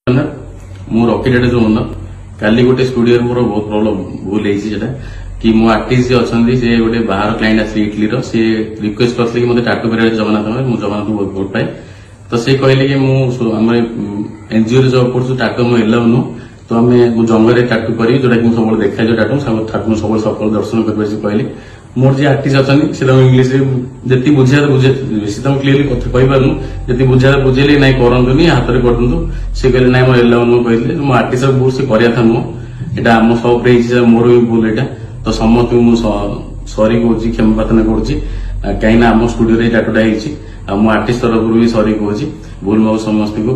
मु रॉकेट जो ओनर काली गोटे स्टूडियो मोर बहुत प्रॉब्लम भूल है कि मो आर्टिस्ट अच्छा से गोटे बाहर क्लाइंट आस इटली सी रिक्वेस्ट करते कि टाटू कर जगन्नाथ मुझे जगन्नाथ बहुत भोट पाए तो सी कहले कि मुझे एनजीओ जॉब कर टाटू मो एलाउ नु तो आम जंगल टाटू करी जोटा कि सब देखा टाटू टाटू सब सफल दर्शन कर कहली मोर जी आर्टिस्ट अच्छा इंग्लीश जी बुझा बेसी तो क्लीयरली कथा कही जी बुझा बुझेली ना करतुनि हाथ में करतु सी कहले ना मोर एलाउ नु कहले मो आर्टिस्ट भूल से कराया नुह यहाँ आम सब मोर भी भूल यहाँ तो समस्त सरी कौच क्षमा प्रार्थना करुच्ची कहीं आम स्टूडियो टाटूटा मो आर्टिस्ट तरफ भी सरी कौच भूल माओ समस्त को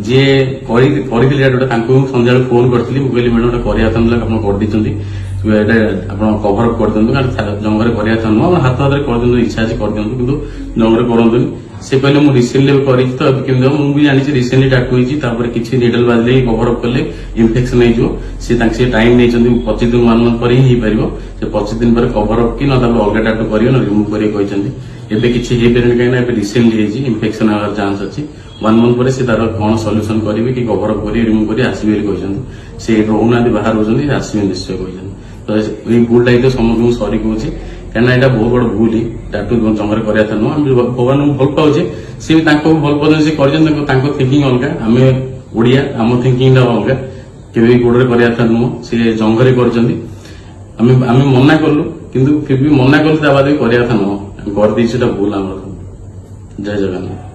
जी टाटूटा संध्या फोन करी कहली मैडम कराया कर कभर अप कर दिखाँ जंगल कराया नुह हाथ हाथ कर इच्छा अच्छे कर दिखाँ कि जंगल करतुनि से कहले मुझे रिसेंटली कर मुझे जानी रिसेंटली टाटू होती किसी निडल बाजले कभर अप कले इन्फेक्शन हो टाइम नहीं 25 दिन 1 मंथ पर ही पार 25 दिन पर कभर अप कि ना अलग टाटू कर रिमूव करें किसी कहीं रिसेंटली इन्फेक्शन आवार चांस अच्छी 1 मंथ पर तार कौन सल्यूशन करेंगे कि कभर अप कर रिमूव कर आसवे से रोना बाहर रोचे आसवे निश्चय कहते तो ये भूलटा तो समस्त सरी कौच कहना यहाँ बहुत बड़ भूल टाटू जंगल कराया नुह भगवान को भल पाचे सी भी भल पाते सी कर थिंकिंग अलग आम ओडिया आम थिंकिंग अलग के गोड़े कराया नुह सी जंगल कर मना कलु कि फिर भी मना कलु बाद भी कराया नुह कर भूल आम जय जगन्नाथ।